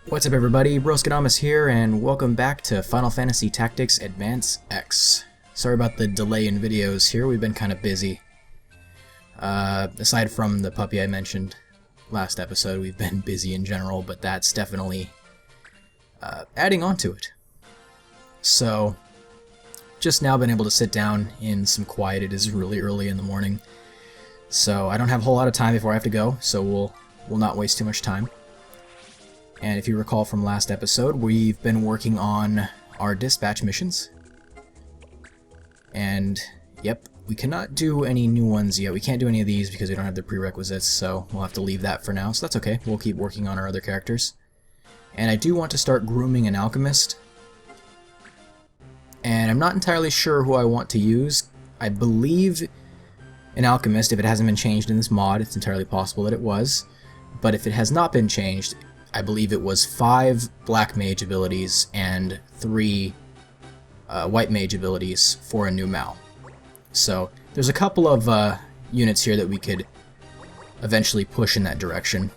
What's up everybody, Broskadamus here, and welcome back to Final Fantasy Tactics Advance X. Sorry about the delay in videos here, we've been kind of busy. Aside from the puppy I mentioned last episode, we've been busy in general, but that's definitely adding on to it. So, just now been able to sit down in some quiet. It is really early in the morning, so I don't have a whole lot of time before I have to go, so we'll not waste too much time. And if you recall from last episode, we've been working on our dispatch missions. And, yep, we cannot do any new ones yet. We can't do any of these because we don't have the prerequisites, so we'll have to leave that for now. So that's okay. We'll keep working on our other characters. And I do want to start grooming an alchemist. And I'm not entirely sure who I want to use. I believe an alchemist, if it hasn't been changed in this mod, it's entirely possible that it was. But if it has not been changed, I believe it was 5 black mage abilities and 3 white mage abilities for a new Mal. So there's a couple of units here that we could eventually push in that direction.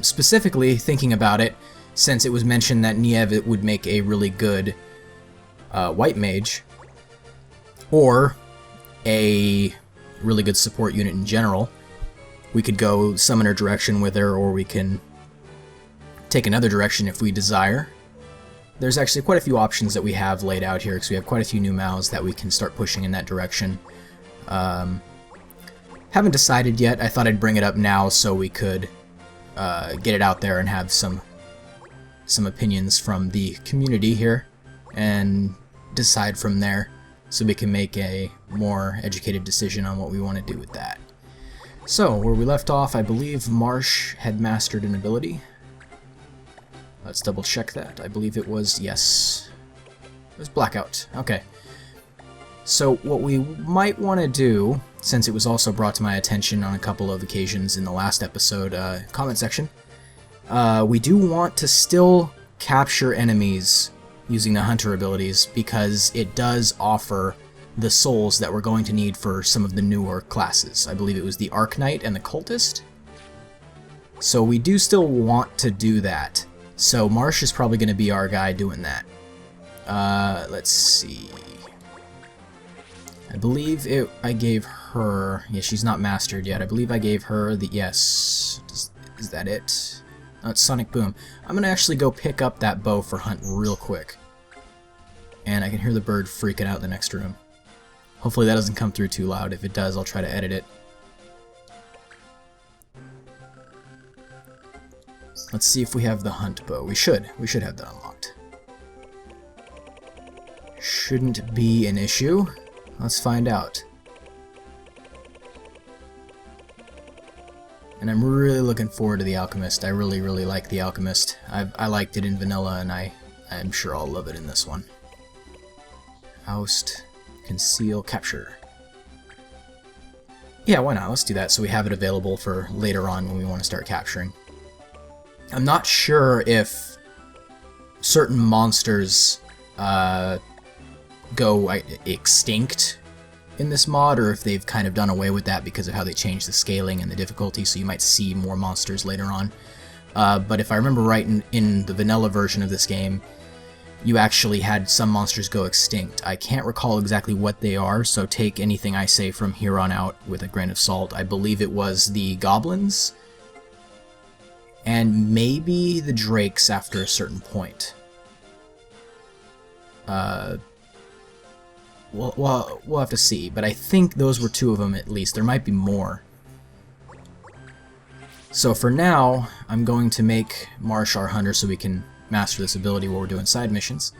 Specifically, thinking about it, since it was mentioned that Niev would make a really good white mage, or a really good support unit in general, we could go summoner direction with her, or we can take another direction if we desire. There's actually quite a few options that we have laid out here, because we have quite a few new Mals that we can start pushing in that direction. Haven't decided yet. I thought I'd bring it up now so we could get it out there and have some opinions from the community here, and decide from there so we can make a more educated decision on what we want to do with that. So, where we left off, I believe Marsh had mastered an ability. Let's double check that. I believe it was, yes, it was Blackout. Okay. So what we might want to do, since it was also brought to my attention on a couple of occasions in the last episode, comment section, we do want to still capture enemies using the Hunter abilities, because it does offer the souls that we're going to need for some of the newer classes. I believe it was the Arc Knight and the Cultist. So we do still want to do that. So Marsh is probably going to be our guy doing that. Let's see. I believe I gave her... Yeah, she's not mastered yet. I believe I gave her the... Yes. Is that it? No, it's Sonic Boom. I'm going to actually go pick up that bow for Hunt real quick. And I can hear the bird freaking out in the next room. Hopefully that doesn't come through too loud. If it does, I'll try to edit it. Let's see if we have the Hunt bow. We should have that unlocked. Shouldn't be an issue. Let's find out. And I'm really looking forward to the Alchemist. I really like the Alchemist. I liked it in vanilla, and I'm sure I'll love it in this one. Oust, conceal, capture. Yeah, why not? Let's do that so we have it available for later on when we want to start capturing. I'm not sure if certain monsters go extinct in this mod, or if they've kind of done away with that because of how they changed the scaling and the difficulty, so you might see more monsters later on. But if I remember right, in the vanilla version of this game, you actually had some monsters go extinct. I can't recall exactly what they are, so take anything I say from here on out with a grain of salt. I believe it was the goblins, and maybe the drakes after a certain point. We'll have to see, but I think those were 2 of them at least. There might be more. So for now, I'm going to make Marsh our hunter so we can master this ability while we're doing side missions.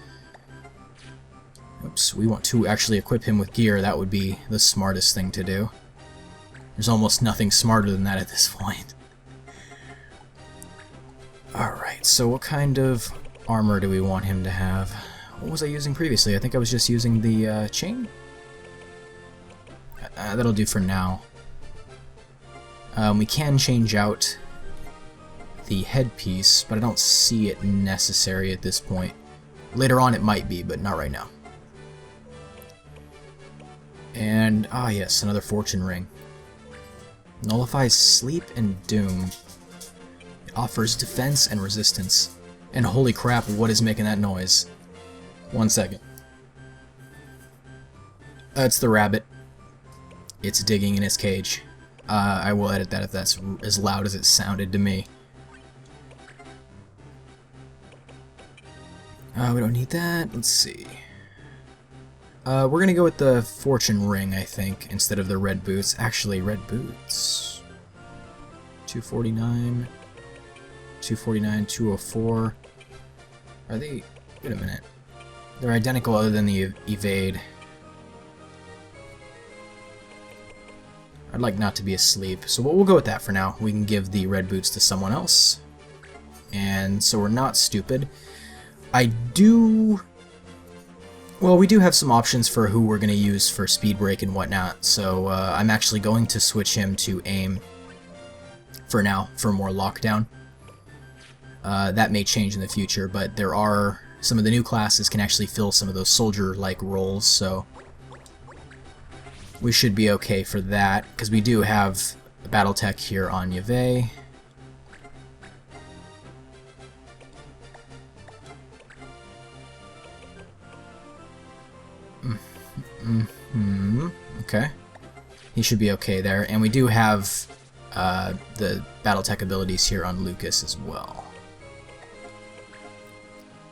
Oops, we want to actually equip him with gear. That would be the smartest thing to do. There's almost nothing smarter than that at this point. Alright, so what kind of armor do we want him to have? What was I using previously? I think I was just using the chain? That'll do for now. We can change out the headpiece, but I don't see it necessary at this point. Later on it might be, but not right now. And, yes, another fortune ring. Nullifies sleep and doom. It offers defense and resistance. And holy crap, what is making that noise? 1 second. It's the rabbit. It's digging in its cage. I will edit that if that's as loud as it sounded to me. We don't need that. Let's see. We're gonna go with the fortune ring, I think, instead of the red boots. Actually, red boots. 249. 249, 204. Are they... Wait a minute. They're identical other than the evade. I'd like not to be asleep, so we'll go with that for now. We can give the red boots to someone else. And so we're not stupid. I do... Well, we do have some options for who we're going to use for speed break and whatnot, so I'm actually going to switch him to aim for now, for more lockdown. That may change in the future, but there are... Some of the new classes can actually fill some of those soldier-like roles, so... We should be okay for that, because we do have Battletech here on Yave. Okay. He should be okay there, and we do have the Battletech abilities here on Lucas as well.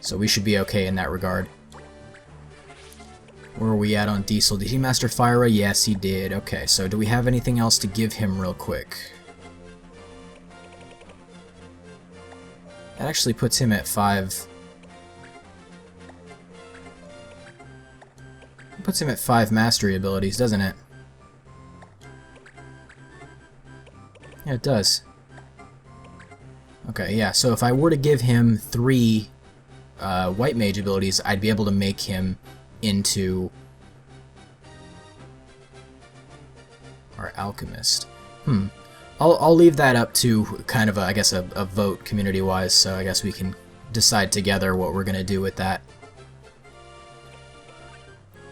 So we should be okay in that regard. Where are we at on Diesel? Did he master Fire Ray? Yes, he did. Okay, so do we have anything else to give him real quick? That actually puts him at 5. It puts him at 5 mastery abilities, doesn't it? Yeah, it does. Okay, yeah, so if I were to give him 3 white mage abilities, I'd be able to make him into our alchemist. I'll leave that up to kind of I guess a vote community-wise, so I guess we can decide together what we're gonna do with that.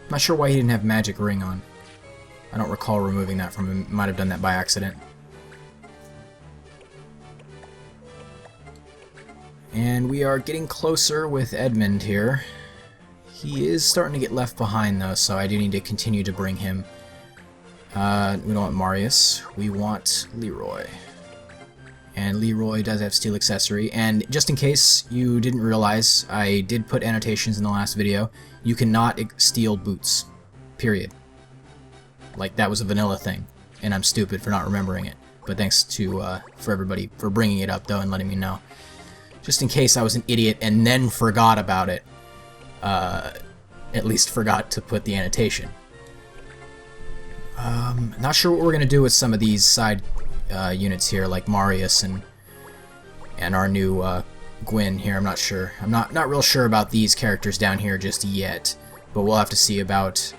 I'm not sure why he didn't have magic ring on. I don't recall removing that from him. Might have done that by accident. And we are getting closer with Edmund here. He is starting to get left behind, though, so I do need to continue to bring him. We don't want Marius. We want Leroy. And Leroy does have steel accessory. And just in case you didn't realize, I did put annotations in the last video. You cannot steal boots. Period. Like, that was a vanilla thing. And I'm stupid for not remembering it. But thanks to for everybody for bringing it up, though, and letting me know. Just in case I was an idiot and then forgot about it. At least forgot to put the annotation. Not sure what we're gonna do with some of these side units here, like Marius and our new Gwyn here. I'm not sure. I'm not real sure about these characters down here just yet, but we'll have to see about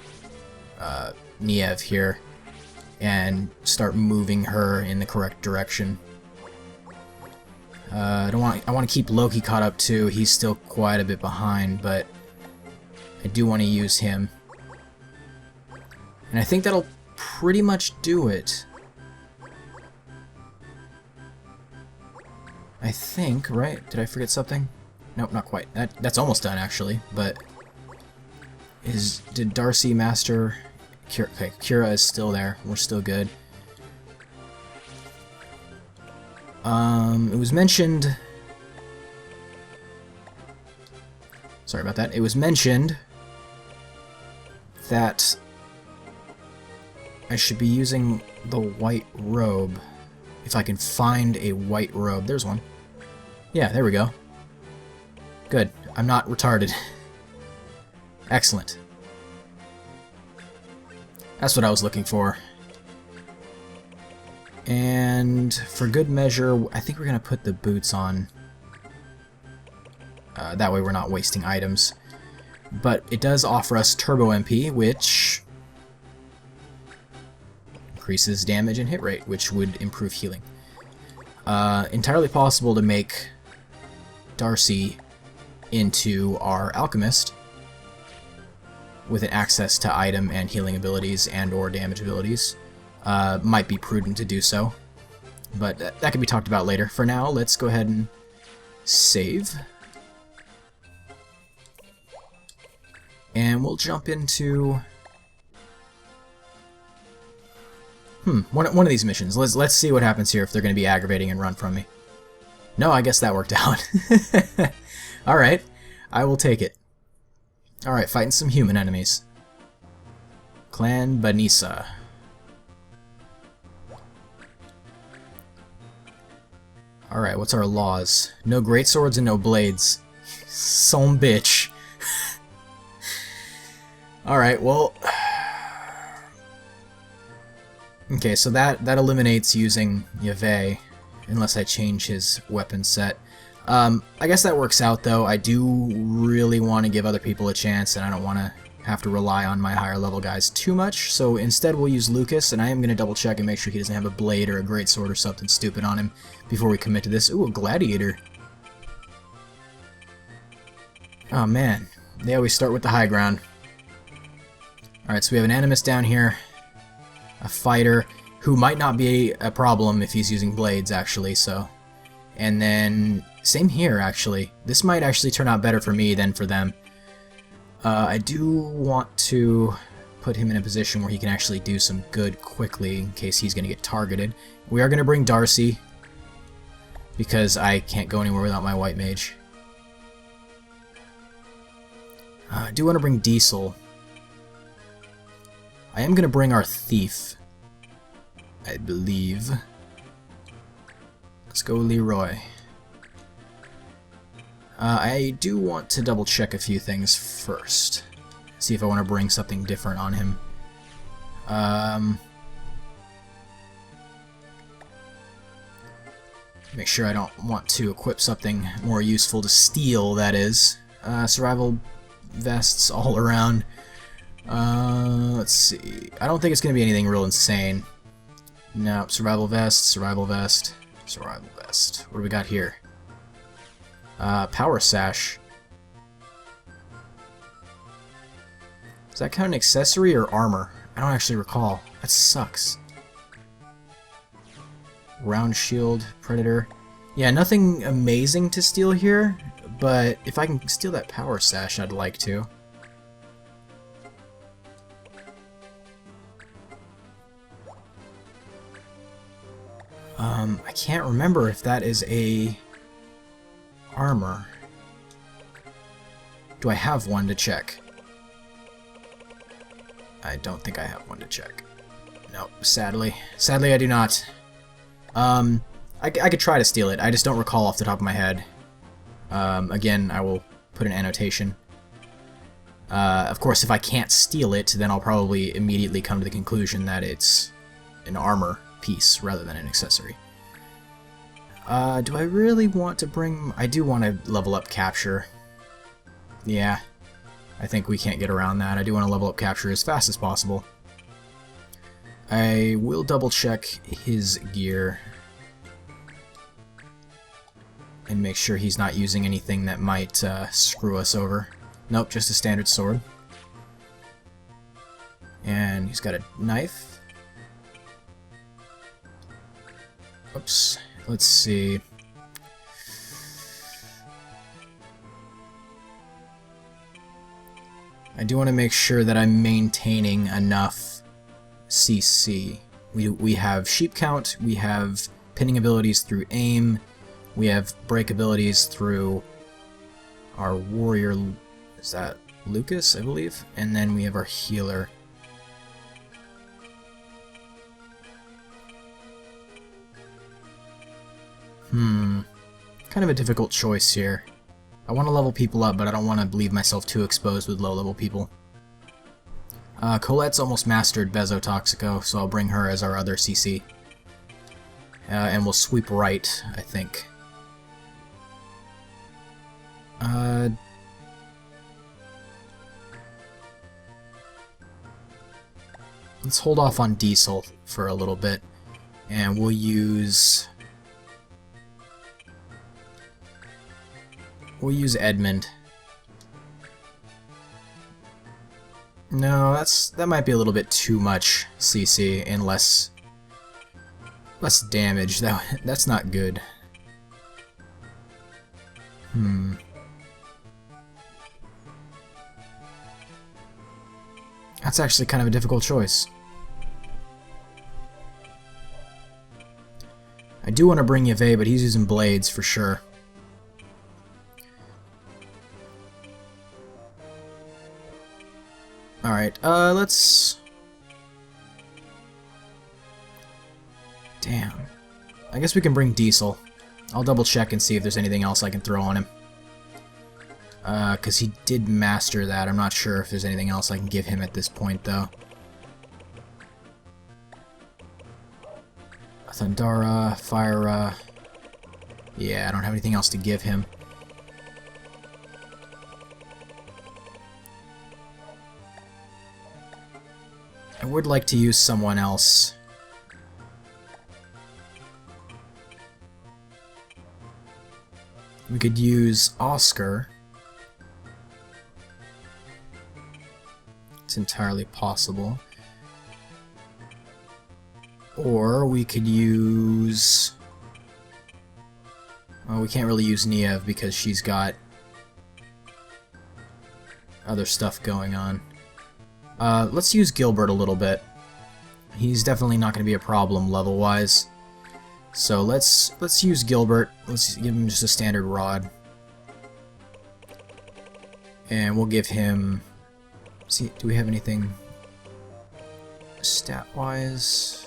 Niev here and start moving her in the correct direction. I want to keep Loki caught up too. He's still quite a bit behind, but I do want to use him. And I think that'll pretty much do it. I think, right? Did I forget something? Nope, not quite. That's almost done, actually, but... Did Darcy master... Kira, okay, Kira is still there. We're still good. It was mentioned... Sorry about that. It was mentioned that I should be using the white robe. If I can find a white robe. There's one. Yeah, there we go. Good. I'm not retarded. Excellent. That's what I was looking for. And for good measure, I think we're going to put the boots on. That way we're not wasting items. But it does offer us Turbo MP, which increases damage and hit rate, which would improve healing. Entirely possible to make Darcy into our alchemist with an access to item and healing abilities and or damage abilities. Might be prudent to do so. but that can be talked about later. For now, let's go ahead and save. And we'll jump into one of these missions. Let's see what happens here if they're going to be aggravating and run from me. No, I guess that worked out. Alright, I will take it. Alright, fighting some human enemies. Clan Banisa. Alright, what's our laws? No great swords and no blades. Some bitch. Alright, well... Okay, so that eliminates using Yave, unless I change his weapon set. I guess that works out, though. I do really want to give other people a chance, and I don't want to have to rely on my higher level guys too much, so instead we'll use Lucas, and I am going to double check and make sure he doesn't have a blade or a great sword or something stupid on him before we commit to this. Ooh, a gladiator. Oh man, they always start with the high ground. Alright, so we have an animus down here, a fighter, who might not be a problem if he's using blades, actually, so... And then, same here, actually. This might actually turn out better for me than for them. I do want to put him in a position where he can actually do some good quickly in case he's going to get targeted. We are going to bring Darcy, because I can't go anywhere without my white mage. I do want to bring Diesel. I am going to bring our thief, I believe. Let's go Leroy. I do want to double check a few things first. See if I want to bring something different on him. Make sure I don't want to equip something more useful to steal, that is. Survival vests all around. Let's see. I don't think it's going to be anything real insane. No, survival vest, survival vest, survival vest. What do we got here? Power sash. Does that count an accessory or armor? I don't actually recall. That sucks. Round shield, predator. Yeah, nothing amazing to steal here, but if I can steal that power sash, I'd like to. I can't remember if that is a armor. Do I have one to check? I don't think I have one to check. Nope, sadly. Sadly I do not. I could try to steal it, I just don't recall off the top of my head. Again, I will put an annotation. Of course, if I can't steal it, then I'll probably immediately come to the conclusion that it's an armor piece rather than an accessory. Do I really want to bring... I do want to level up capture. Yeah, I think we can't get around that. I do want to level up capture as fast as possible. I will double check his gear and make sure he's not using anything that might screw us over. Nope, just a standard sword. And he's got a knife. Oops. Let's see. I do want to make sure that I'm maintaining enough CC. We have sheep count, we have pinning abilities through aim, we have break abilities through our warrior, is that Lucas, I believe? And then we have our healer. Kind of a difficult choice here. I want to level people up, but I don't want to leave myself too exposed with low-level people. Colette's almost mastered Bezotoxico, so I'll bring her as our other CC. And we'll sweep right, I think. Let's hold off on Diesel for a little bit, and we'll use... We'll use Edmund. No, that might be a little bit too much CC, unless... Less damage. That's not good. That's actually kind of a difficult choice. I do want to bring Yave, but he's using blades for sure. Alright, let's... Damn. I guess we can bring Diesel. I'll double check and see if there's anything else I can throw on him. Because he did master that. I'm not sure if there's anything else I can give him at this point, though. Thundara, Fire, yeah, I don't have anything else to give him. I would like to use someone else. We could use Oscar. It's entirely possible. Or we could use... Well, we can't really use Niev because she's got other stuff going on. Let's use Gilbert a little bit. He's definitely not going to be a problem level-wise. So let's use Gilbert. Let's give him just a standard rod. And we'll give him... See, do we have anything stat-wise?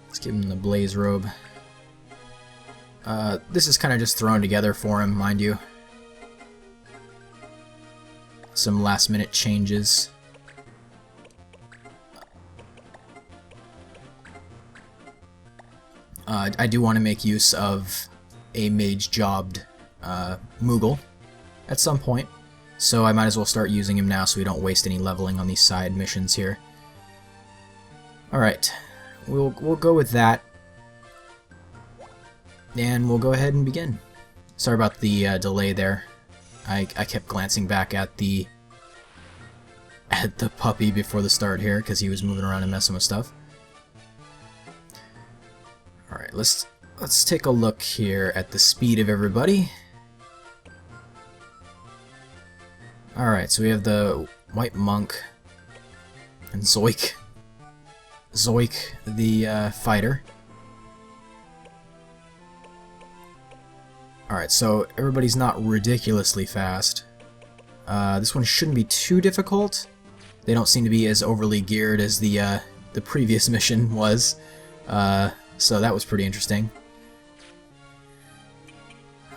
Let's give him the Blaze Robe. This is kind of just thrown together for him, mind you. Some last-minute changes. I do want to make use of a mage-jobbed Moogle at some point, so I might as well start using him now so we don't waste any leveling on these side missions here. Alright, we'll go with that, and we'll go ahead and begin. Sorry about the delay there. I kept glancing back at the puppy before the start here because he was moving around and messing with stuff. Alright, let's take a look here at the speed of everybody. Alright, so we have the White Monk and Zoik. Zoik, the fighter. Alright, so everybody's not ridiculously fast. This one shouldn't be too difficult. They don't seem to be as overly geared as the previous mission was. So that was pretty interesting.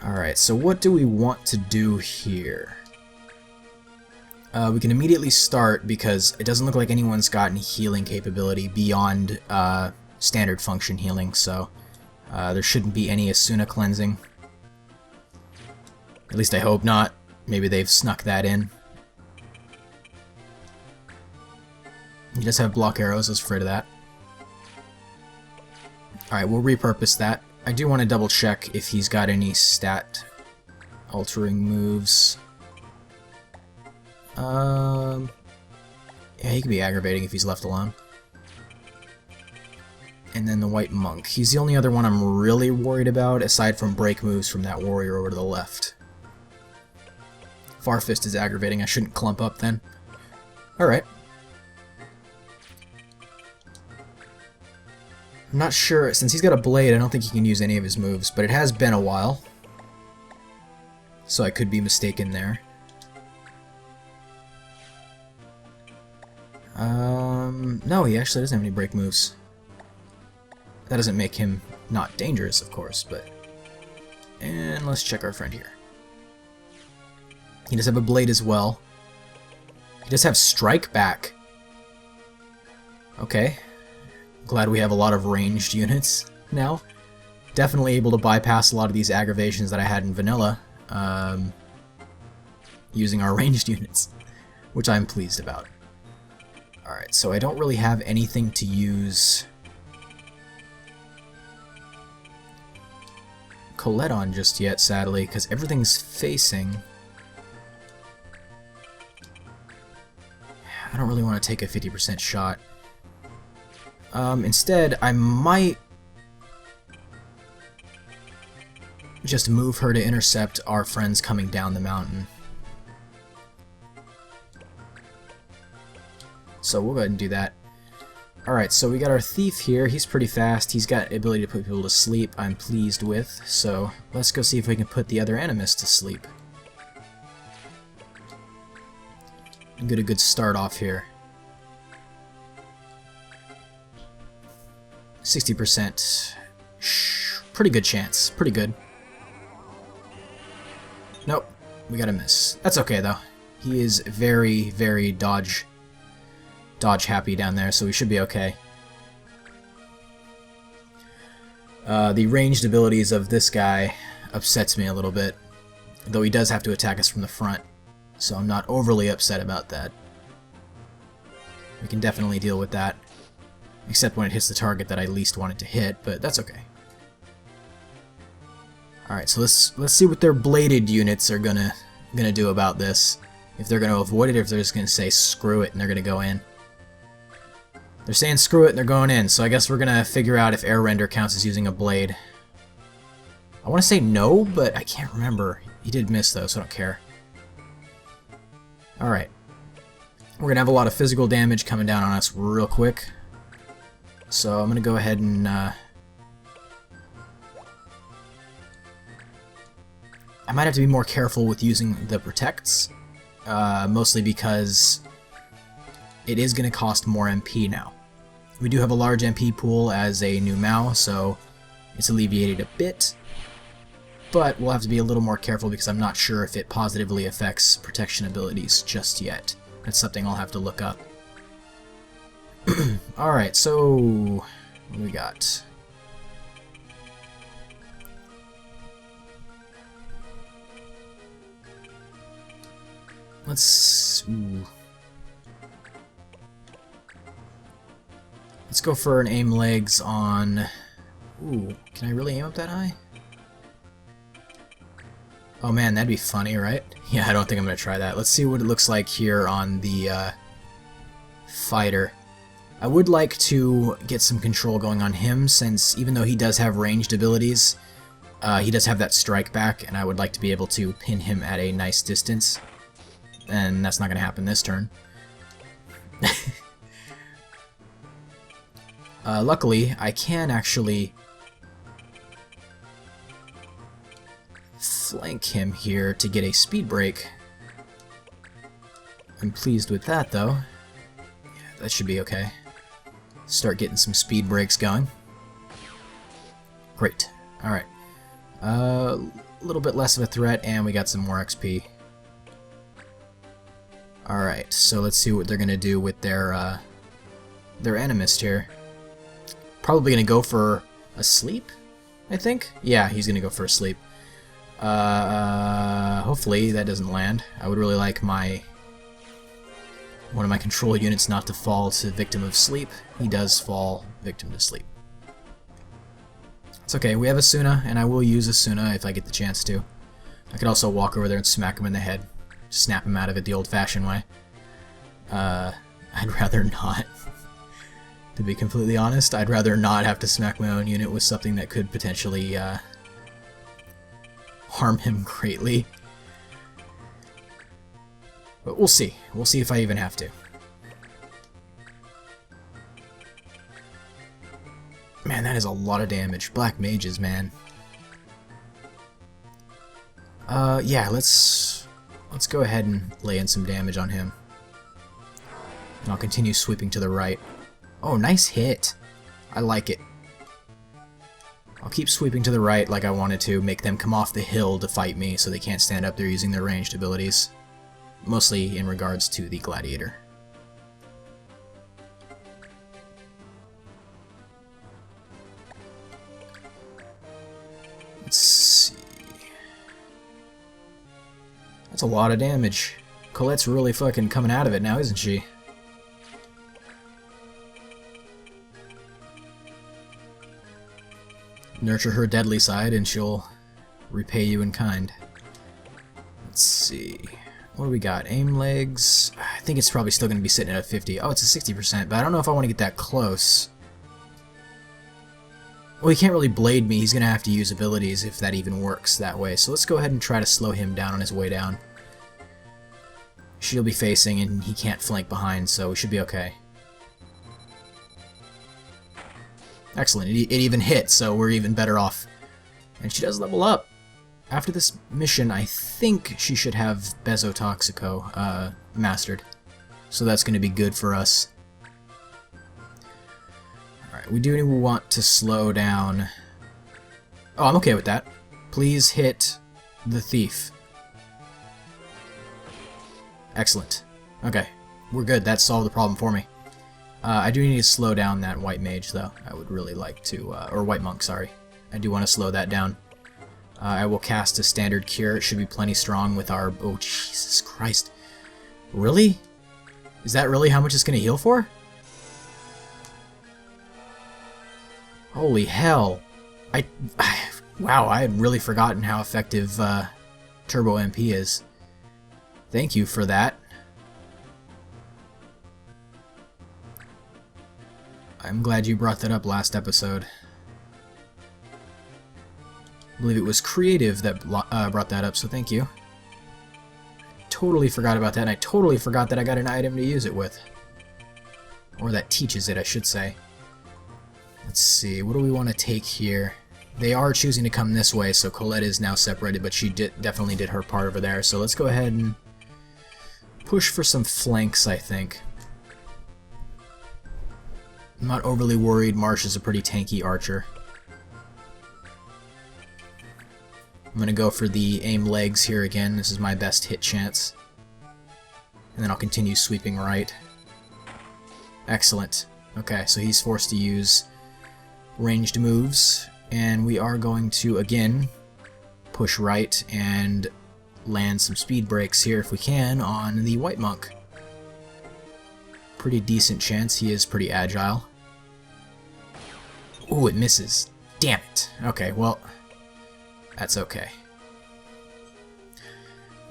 Alright, so what do we want to do here? We can immediately start because it doesn't look like anyone's got any healing capability beyond standard function healing, so there shouldn't be any Asuna cleansing. At least I hope not. Maybe they've snuck that in. He does have block arrows, I was afraid of that. Alright, we'll repurpose that. I do want to double check if he's got any stat altering moves. Yeah, he can be aggravating if he's left alone. And then the White Monk. He's the only other one I'm really worried about, aside from break moves from that warrior over to the left. Farfist is aggravating. I shouldn't clump up then. Alright. I'm not sure. Since he's got a blade, I don't think he can use any of his moves, but it has been a while. So I could be mistaken there. No, he actually doesn't have any break moves. That doesn't make him not dangerous, of course, but... And let's check our friend here. He does have a blade as well. He does have strike back. Okay. Glad we have a lot of ranged units now. Definitely able to bypass a lot of these aggravations that I had in vanilla using our ranged units, which I'm pleased about. Alright, so I don't really have anything to use Colette on just yet, sadly, because everything's facing... I don't really want to take a 50% shot. Instead, I might just move her to intercept our friends coming down the mountain. So we'll go ahead and do that. Alright, so we got our thief here. He's pretty fast. He's got the ability to put people to sleep, I'm pleased with. So let's go see if we can put the other animus to sleep. And get a good start off here. 60%. Pretty good chance. Pretty good. Nope. We got a miss. That's okay, though. He is very, very dodge happy down there, so we should be okay. The ranged abilities of this guy upsets me a little bit, though he does have to attack us from the front, so I'm not overly upset about that. We can definitely deal with that, except when it hits the target that I least want it to hit, but that's okay. Alright, so let's see what their bladed units are gonna do about this. If they're gonna avoid it, or if they're just gonna say screw it and they're gonna go in. They're saying screw it and they're going in, so I guess we're gonna figure out if air render counts as using a blade. I want to say no, but I can't remember. He did miss though, so I don't care. Alright. We're gonna have a lot of physical damage coming down on us real quick. So I'm gonna go ahead and I might have to be more careful with using the protects, mostly because it is going to cost more MP now. We do have a large MP pool as a new Mao, so it's alleviated a bit, but we'll have to be a little more careful because I'm not sure if it positively affects protection abilities just yet. That's something I'll have to look up. Alright, so what do we got? Let's go for an aim legs on... Ooh, can I really aim up that high? Oh man, that'd be funny, right? Yeah, I don't think I'm gonna try that. Let's see what it looks like here on the fighter. I would like to get some control going on him, since even though he does have ranged abilities, he does have that strike back, and I would like to be able to pin him at a nice distance. And that's not gonna happen this turn. Luckily, I can actually flank him here to get a speed break. I'm pleased with that, though. Yeah, that should be okay. Start getting some speed breaks going. Great. Alright. A little bit less of a threat, and we got some more XP. Alright, so let's see what they're gonna do with their animist here. Probably gonna go for a sleep, I think? Yeah, he's gonna go for a sleep. Hopefully that doesn't land. I would really like one of my control units not to fall to victim of sleep. He does fall victim to sleep. It's okay, we have Asuna, and I will use Asuna if I get the chance to. I could also walk over there and smack him in the head. Snap him out of it the old-fashioned way. I'd rather not. To be completely honest, I'd rather not have to smack my own unit with something that could potentially harm him greatly. But we'll see. We'll see if I even have to. Man, that is a lot of damage. Black mages, man. Yeah, let's go ahead and lay in some damage on him. And I'll continue sweeping to the right. Oh, nice hit. I like it. I'll keep sweeping to the right like I wanted to, make them come off the hill to fight me so they can't stand up there using their ranged abilities. Mostly in regards to the gladiator. Let's see. That's a lot of damage. Colette's really fucking coming out of it now, isn't she? Nurture her deadly side and she'll repay you in kind. Let's see. What do we got? Aim legs. I think it's probably still going to be sitting at a 50. Oh, it's a 60%, but I don't know if I want to get that close. Well, he can't really blade me. He's going to have to use abilities if that even works that way. So let's go ahead and try to slow him down on his way down. She'll be facing, and he can't flank behind, so we should be okay. Excellent. It even hit, so we're even better off. And she does level up. After this mission, I think she should have Bezotoxico mastered. So that's going to be good for us. Alright, we do want to slow down. Oh, I'm okay with that. Please hit the thief. Excellent. Okay, we're good. That solved the problem for me. I do need to slow down that white mage, though. I would really like to, or white monk, sorry. I do want to slow that down. I will cast a standard cure. It should be plenty strong with our... Oh, Jesus Christ. Really? Is that really how much it's going to heal for? Holy hell. Wow, I had really forgotten how effective Turbo MP is. Thank you for that. I'm glad you brought that up last episode. I believe it was Creative that brought that up, so thank you. Totally forgot about that, and I totally forgot that I got an item to use it with. Or that teaches it, I should say. Let's see, what do we want to take here? They are choosing to come this way, so Colette is now separated, but she definitely did her part over there. So let's go ahead and push for some flanks, I think. I'm not overly worried. Marsh is a pretty tanky archer. I'm going to go for the aim legs here again. This is my best hit chance. And then I'll continue sweeping right. Excellent. Okay, so he's forced to use ranged moves. And we are going to, again, push right and land some speed breaks here if we can on the white monk. Pretty decent chance. He is pretty agile. Ooh, it misses. Damn it. Okay, well, that's okay.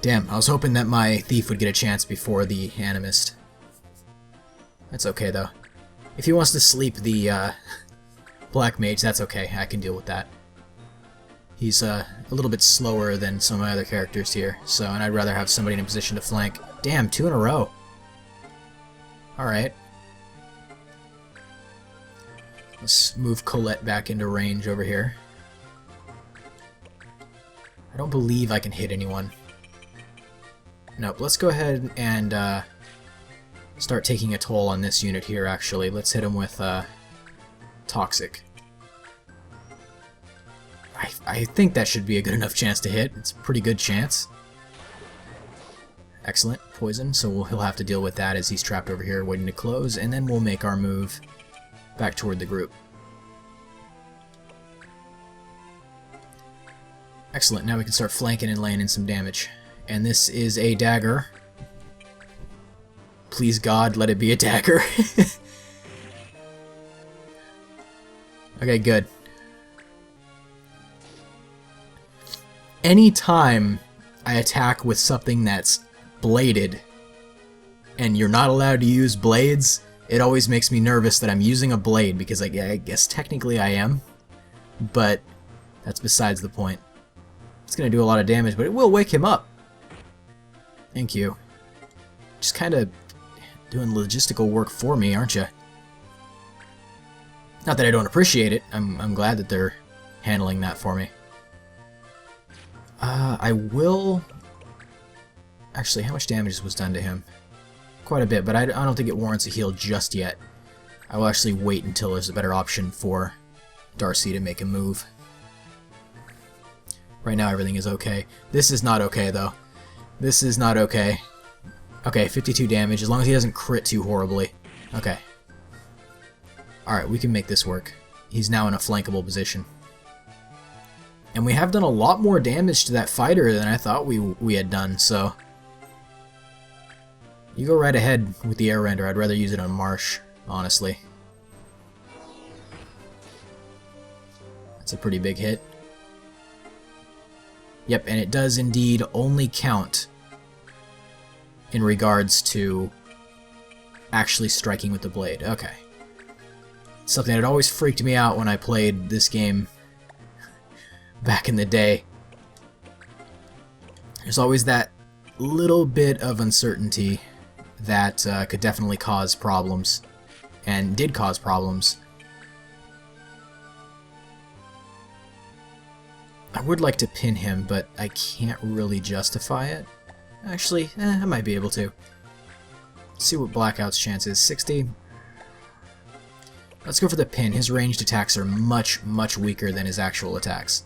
Damn, I was hoping that my thief would get a chance before the animist. That's okay, though. If he wants to sleep the black mage, that's okay. I can deal with that. He's a little bit slower than some of my other characters here, so, and I'd rather have somebody in a position to flank. Damn, 2 in a row. Alright. Let's move Colette back into range over here. I don't believe I can hit anyone. Nope, let's go ahead and start taking a toll on this unit here, actually. Let's hit him with Toxic. I think that should be a good enough chance to hit. It's a pretty good chance. Excellent. Poison, so he'll have to deal with that as he's trapped over here waiting to close, and then we'll make our move back toward the group. Excellent, now we can start flanking and laying in some damage. And this is a dagger. Please God, let it be a dagger. Okay, good. Anytime I attack with something that's bladed, and you're not allowed to use blades, it always makes me nervous that I'm using a blade, because I guess technically I am, but that's besides the point. It's going to do a lot of damage, but it will wake him up. Thank you. Just kind of doing logistical work for me, aren't you? Not that I don't appreciate it. I'm glad that they're handling that for me. I will... Actually, how much damage was done to him? Quite a bit, but I don't think it warrants a heal just yet. I will actually wait until there's a better option for Darcy to make a move. Right now everything is okay. This is not okay, though. This is not okay. Okay, 52 damage, as long as he doesn't crit too horribly. Okay. Alright, we can make this work. He's now in a flankable position. And we have done a lot more damage to that fighter than I thought we had done, so... You go right ahead with the air render. I'd rather use it on Marsh, honestly. That's a pretty big hit. Yep, and it does indeed only count in regards to actually striking with the blade. Okay. Something that always freaked me out when I played this game back in the day. There's always that little bit of uncertainty that could definitely cause problems, and did cause problems. I would like to pin him, but I can't really justify it. Actually, I might be able to. Let's see what Blackout's chance is. 60. Let's go for the pin. His ranged attacks are much, much weaker than his actual attacks.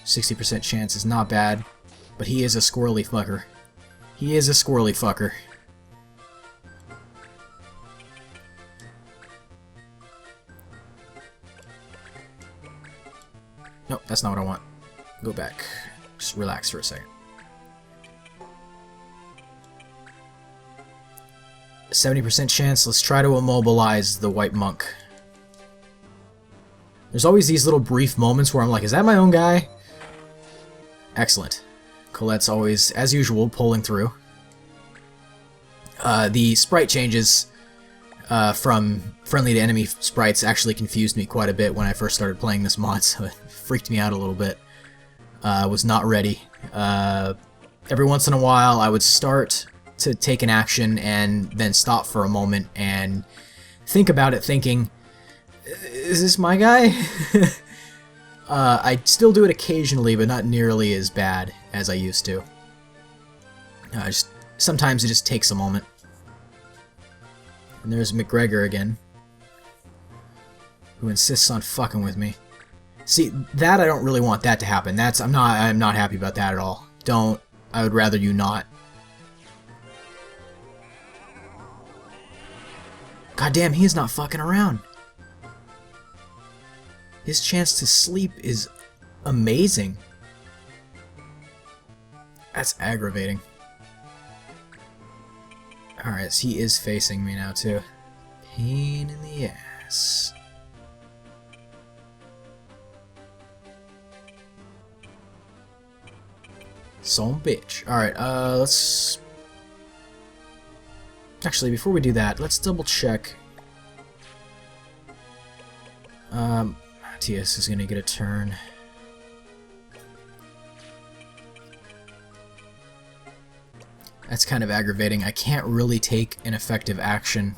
60% chance is not bad, but he is a squirrely fucker. He is a squirrely fucker. Nope, that's not what I want. Go back. Just relax for a second. 70% chance. Let's try to immobilize the white monk. There's always these little brief moments where I'm like, is that my own guy? Excellent. Colette's always, as usual, pulling through. The sprite changes from friendly to enemy sprites actually confused me quite a bit when I first started playing this mod, so it freaked me out a little bit. I was not ready. Every once in a while I would start to take an action and then stop for a moment and think about it, thinking, is this my guy? I still do it occasionally, but not nearly as bad as I used to. Sometimes it just takes a moment. And there's McGregor again, who insists on fucking with me. See, that I don't really want that to happen. I'm not happy about that at all. Don't. I would rather you not. God damn, he is not fucking around. His chance to sleep is amazing. That's aggravating. Alright, so he is facing me now too. Pain in the ass. Son bitch. Alright, let's... Actually, before we do that, let's double check. TS is gonna get a turn. That's kind of aggravating. I can't really take an effective action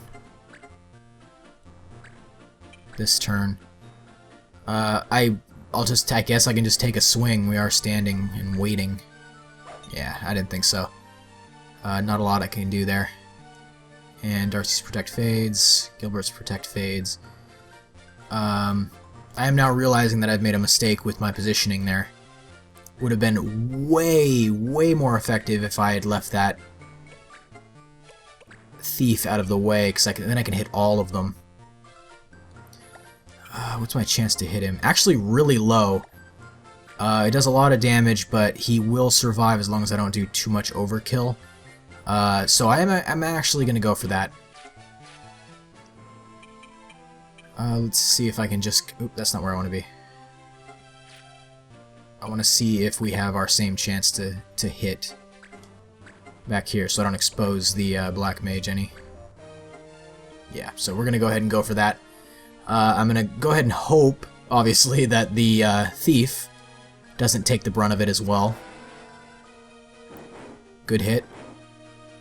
this turn. I guess I can just take a swing. We are standing and waiting. Yeah, I didn't think so. Not a lot I can do there. And Darcy's Protect fades. Gilbert's Protect fades. I am now realizing that I've made a mistake with my positioning there. Would have been way, way more effective if I had left that thief out of the way, because then I can hit all of them. What's my chance to hit him? Actually really low. It does a lot of damage, but he will survive as long as I don't do too much overkill. So I'm actually going to go for that. Let's see if I can just... Oop, that's not where I want to be. I want to see if we have our same chance to hit back here, so I don't expose the Black Mage any. Yeah, so we're going to go ahead and go for that. I'm going to go ahead and hope, obviously, that the Thief doesn't take the brunt of it as well. Good hit.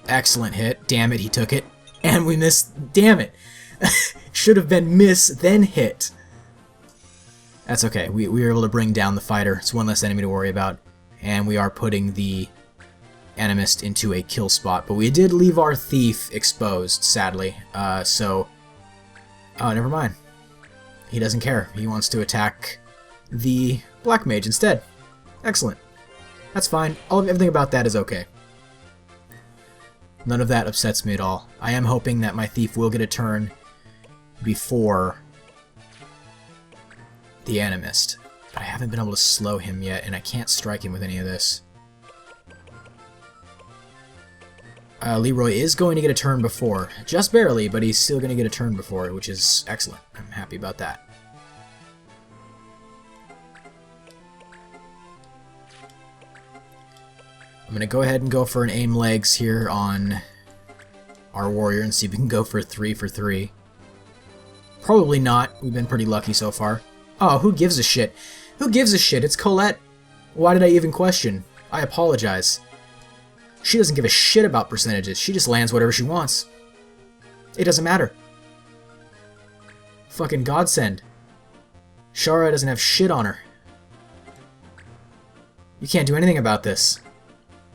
Excellent hit. Damn it, he took it. And we missed. Damn it. Should have been miss, then hit. That's okay. We were able to bring down the fighter. It's one less enemy to worry about. And we are putting the Animist into a kill spot. But we did leave our Thief exposed, sadly. So... Oh, never mind. He doesn't care. He wants to attack the Black Mage instead. Excellent. That's fine. Everything about that is okay. None of that upsets me at all. I am hoping that my Thief will get a turn before the Animist. But I haven't been able to slow him yet, and I can't strike him with any of this. Leroy is going to get a turn before. Just barely, but he's still going to get a turn before, which is excellent. I'm happy about that. I'm going to go ahead and go for an aim legs here on our warrior and see if we can go for 3 for 3. Probably not. We've been pretty lucky so far. Oh, who gives a shit? Who gives a shit? It's Colette. Why did I even question? I apologize. She doesn't give a shit about percentages. She just lands whatever she wants. It doesn't matter. Fucking godsend. Shara doesn't have shit on her. You can't do anything about this.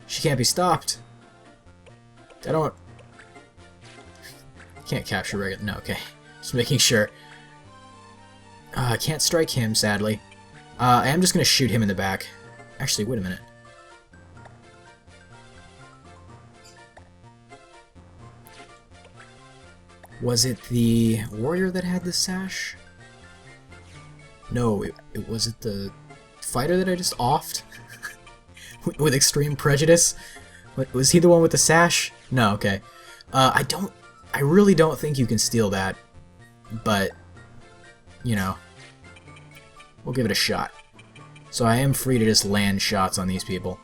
She can't be stopped. I don't... Can't capture regular... No, okay. Just making sure. I can't strike him, sadly. I am just gonna shoot him in the back. Actually, wait a minute. Was it the warrior that had the sash? No, was it the fighter that I just offed? With extreme prejudice? Was he the one with the sash? No, okay. I really don't think you can steal that. But, you know, we'll give it a shot. So I am free to just land shots on these people.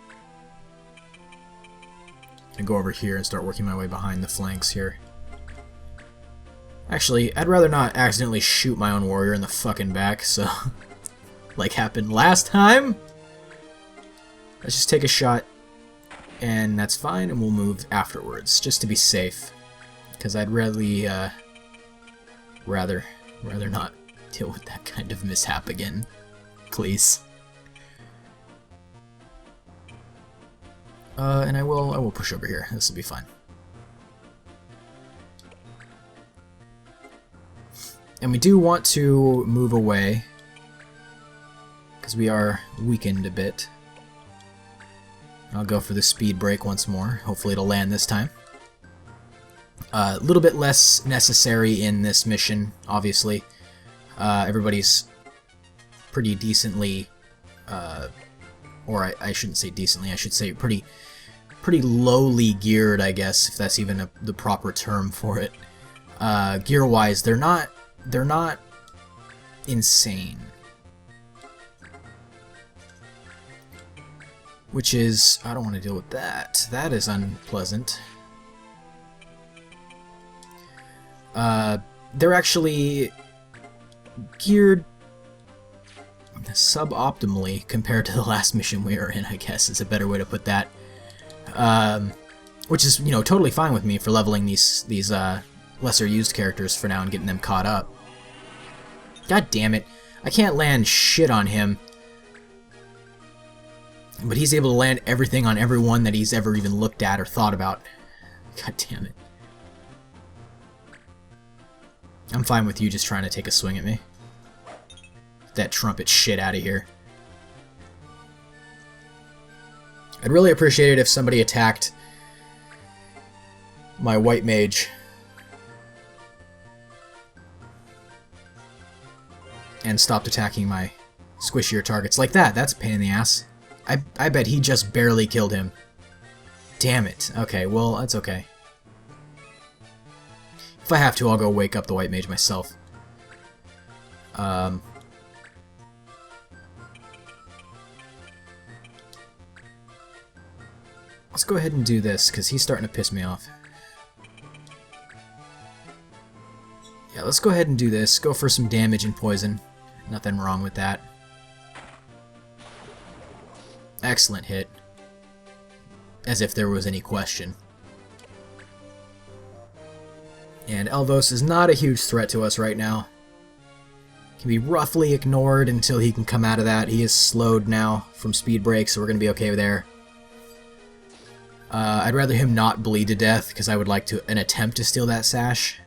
And go over here and start working my way behind the flanks here. Actually, I'd rather not accidentally shoot my own warrior in the fucking back, so... like happened last time? Let's just take a shot, and that's fine, and we'll move afterwards, just to be safe. Because I'd really, rather not deal with that kind of mishap again. Please. And I will push over here. This will be fine. And we do want to move away, because we are weakened a bit. I'll go for the speed break once more. Hopefully it'll land this time. A little bit less necessary in this mission, obviously. Everybody's pretty decently, or I shouldn't say decently, I should say pretty lowly geared, I guess, if that's even the proper term for it. Gear-wise, they're not insane. Which is, I don't want to deal with that. That is unpleasant. They're actually geared suboptimally compared to the last mission we were in, I guess is a better way to put that. Which is, you know, totally fine with me for leveling these lesser used characters for now and getting them caught up. God damn it. I can't land shit on him. But he's able to land everything on everyone that he's ever even looked at or thought about. God damn it. I'm fine with you just trying to take a swing at me. Get that trumpet shit out of here. I'd really appreciate it if somebody attacked my white mage and stopped attacking my squishier targets like that. That's a pain in the ass. I bet he just barely killed him. Damn it. Okay, well, that's okay. If I have to, I'll go wake up the white mage myself. Let's go ahead and do this, because he's starting to piss me off. Yeah, let's go ahead and do this. Go for some damage and poison. Nothing wrong with that. Excellent hit. As if there was any question. And Elvos is not a huge threat to us right now. Can be roughly ignored until he can come out of that. He is slowed now from speed break, so we're going to be okay there. I'd rather him not bleed to death, because I would like an attempt to steal that sash.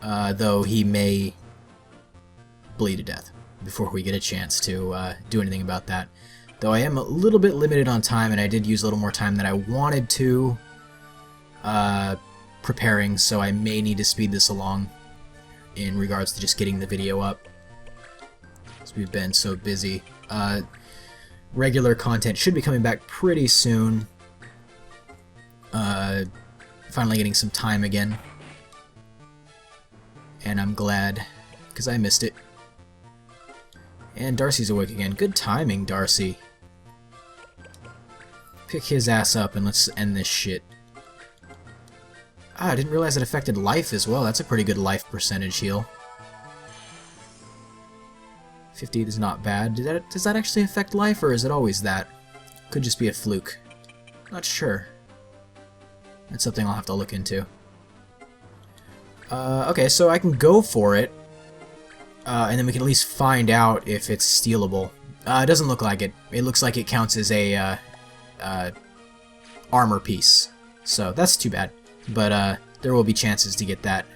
Though he may bleed to death before we get a chance to do anything about that. Though I am a little bit limited on time, and I did use a little more time than I wanted to preparing, so I may need to speed this along in regards to just getting the video up. Because we've been so busy. Regular content should be coming back pretty soon. Finally getting some time again. And I'm glad, because I missed it. And Darcy's awake again. Good timing, Darcy. Pick his ass up and let's end this shit. Ah, I didn't realize it affected life as well. That's a pretty good life percentage heal. 50 is not bad. Does that actually affect life, or is it always that? Could just be a fluke. Not sure. That's something I'll have to look into. Okay, so I can go for it, and then we can at least find out if it's stealable. It doesn't look like it. It looks like it counts as a armor piece, so that's too bad. But there will be chances to get that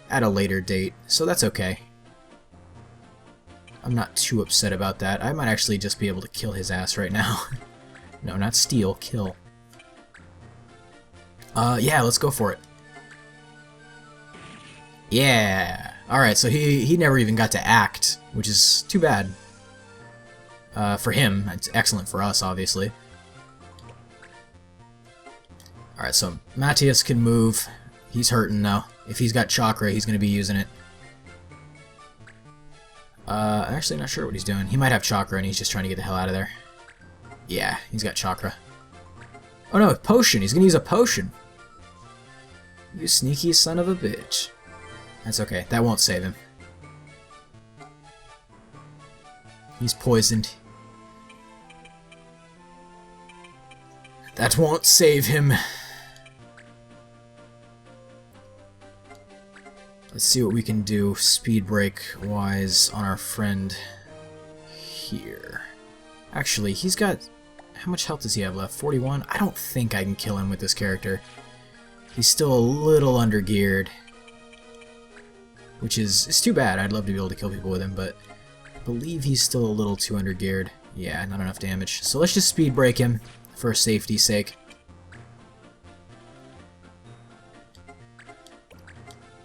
at a later date, so that's okay. I'm not too upset about that. I might actually just be able to kill his ass right now. No, not steal, kill. Yeah, let's go for it. Yeah! Alright, so he never even got to act, which is too bad. For him. It's excellent for us, obviously. Alright, so Matthias can move. He's hurting, though. If he's got chakra, he's going to be using it. I'm actually not sure what he's doing. He might have chakra, and he's just trying to get the hell out of there. Yeah, he's got chakra. Oh no, potion! He's going to use a potion! You sneaky son of a bitch. That's okay. That won't save him. He's poisoned. That won't save him. Let's see what we can do speed break wise on our friend here. Actually, he's got... How much health does he have left? 41? I don't think I can kill him with this character. He's still a little undergeared. Which is too bad. I'd love to be able to kill people with him, but I believe he's still a little too undergeared. Yeah, not enough damage. So let's just speed break him for safety's sake.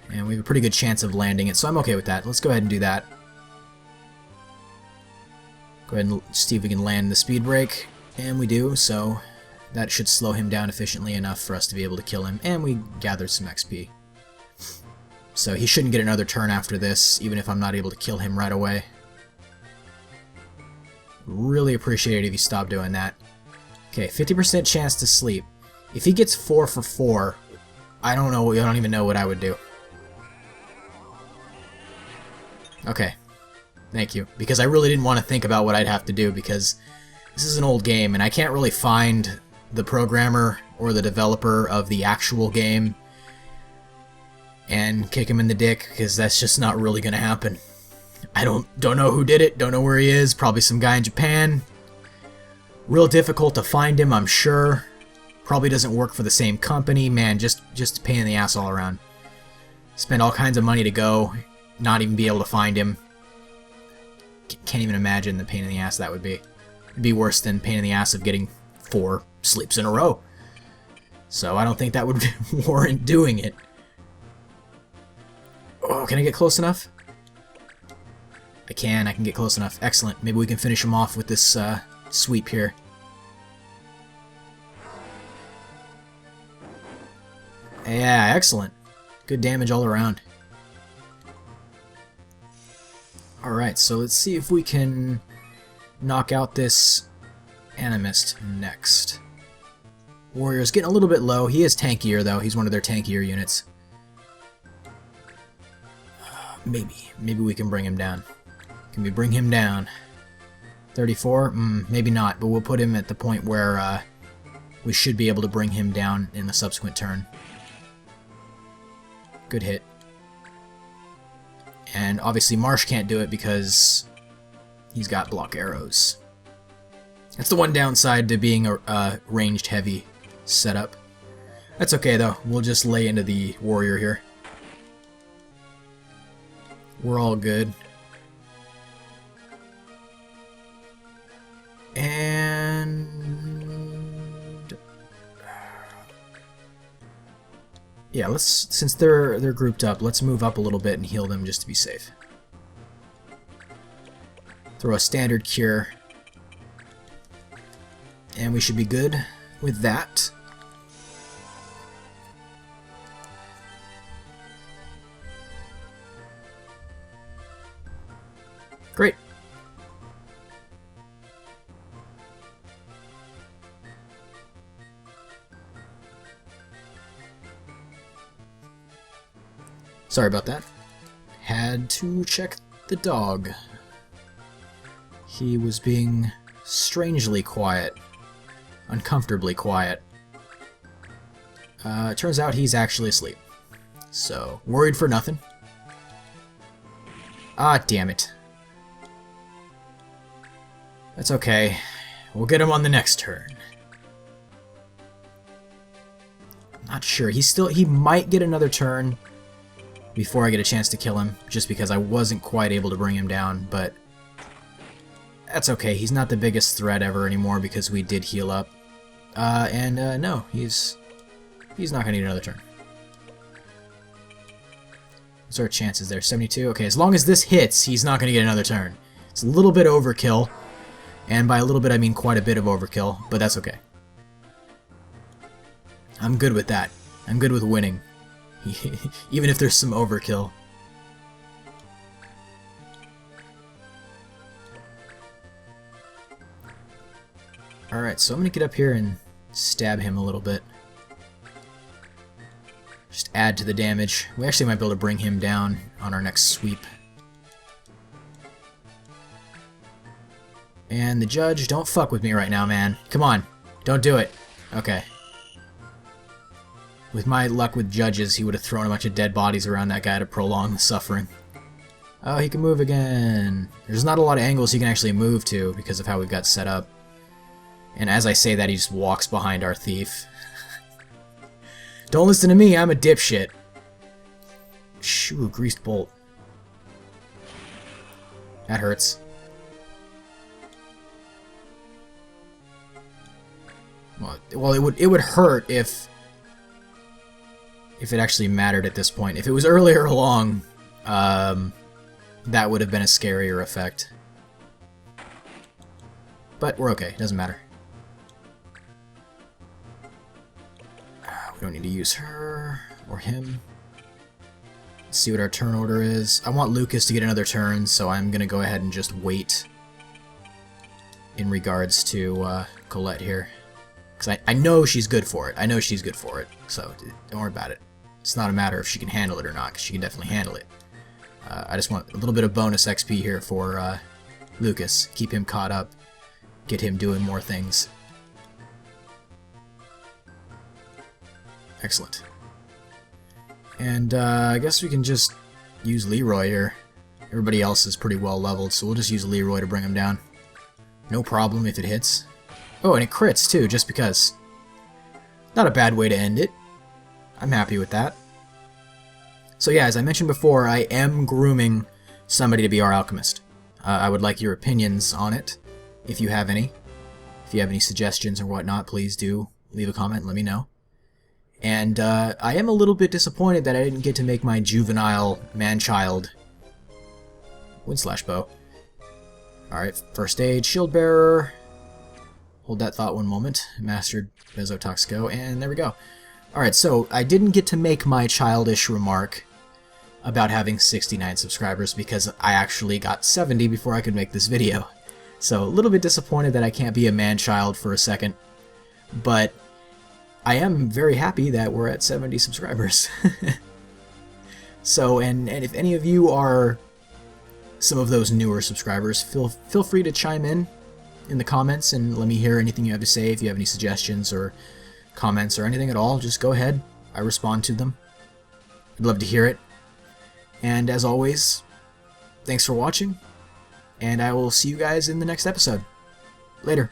And we have a pretty good chance of landing it, so I'm okay with that. Let's go ahead and do that. Go ahead and see if we can land the speed break. And we do, so that should slow him down efficiently enough for us to be able to kill him. And we gathered some XP. So he shouldn't get another turn after this, even if I'm not able to kill him right away. Really appreciate it if you stop doing that. Okay, 50% chance to sleep. If he gets 4 for 4, I don't even know what I would do. Okay. Thank you. Because I really didn't want to think about what I'd have to do, because this is an old game, and I can't really find the programmer or the developer of the actual game and kick him in the dick, because that's just not really going to happen. I don't know who did it, don't know where he is, probably some guy in Japan. Real difficult to find him, I'm sure. Probably doesn't work for the same company. Man, just a pain in the ass all around. Spend all kinds of money to go, not even be able to find him. Can't even imagine the pain in the ass that would be. It'd be worse than pain in the ass of getting 4 sleeps in a row. So I don't think that would warrant doing it. Oh, can I get close enough? I can get close enough. Excellent. Maybe we can finish him off with this sweep here. Yeah, excellent. Good damage all around. Alright, so let's see if we can knock out this Animist next. Warrior's getting a little bit low. He is tankier, though. He's one of their tankier units. Maybe we can bring him down. Can we bring him down? 34? Maybe not, but we'll put him at the point where we should be able to bring him down in the subsequent turn. Good hit. And obviously Marsh can't do it because he's got block arrows. That's the one downside to being a ranged heavy setup. That's okay though, we'll just lay into the warrior here. We're all good. And yeah, since they're grouped up, let's move up a little bit and heal them just to be safe. Throw a standard cure. And we should be good with that. Great. Sorry about that. Had to check the dog. He was being strangely quiet. Uncomfortably quiet. Turns out he's actually asleep. So, worried for nothing. Ah, damn it. That's okay. We'll get him on the next turn. Not sure. He might get another turn before I get a chance to kill him, just because I wasn't quite able to bring him down, but that's okay. He's not the biggest threat ever anymore because we did heal up. No, he's not going to need another turn. What's our chances there? 72? Okay, as long as this hits, he's not going to get another turn. It's a little bit overkill, and by a little bit I mean quite a bit of overkill, but that's okay. I'm good with that. I'm good with winning. Even if there's some overkill. Alright, so I'm gonna get up here and stab him a little bit. Just add to the damage. We actually might be able to bring him down on our next sweep. And the judge, don't fuck with me right now, man. Come on. Don't do it. Okay. With my luck with judges, he would have thrown a bunch of dead bodies around that guy to prolong the suffering. Oh, he can move again. There's not a lot of angles he can actually move to because of how we've got set up. And as I say that, he just walks behind our thief. Don't listen to me, I'm a dipshit. Shoo, greased bolt. That hurts. Well, it would hurt if it actually mattered at this point. If it was earlier along, that would have been a scarier effect. But we're okay, it doesn't matter. We don't need to use her or him. Let's see what our turn order is. I want Lucas to get another turn, so I'm going to go ahead and just wait in regards to Colette here. Because I know she's good for it. I know she's good for it, so don't worry about it. It's not a matter if she can handle it or not, because she can definitely handle it. I just want a little bit of bonus XP here for Lucas. Keep him caught up. Get him doing more things. Excellent. And I guess we can just use Leroy here. Everybody else is pretty well leveled, so we'll just use Leroy to bring him down. No problem if it hits. Oh, and it crits too, just because. Not a bad way to end it. I'm happy with that. So yeah, as I mentioned before, I am grooming somebody to be our alchemist. I would like your opinions on it, if you have any. If you have any suggestions or whatnot, please do leave a comment and let me know. And I am a little bit disappointed that I didn't get to make my juvenile man-child Wind/Bow. Alright, first aid, shield bearer. Hold that thought one moment. Mastered Bezotoxico, and there we go. Alright, so I didn't get to make my childish remark about having 69 subscribers because I actually got 70 before I could make this video. So a little bit disappointed that I can't be a man-child for a second, but I am very happy that we're at 70 subscribers. So, and if any of you are some of those newer subscribers, feel free to chime in the comments and let me hear anything you have to say. If you have any suggestions or comments or anything at all, just go ahead. I respond to them. I'd love to hear it. And as always, thanks for watching, and I will see you guys in the next episode. Later.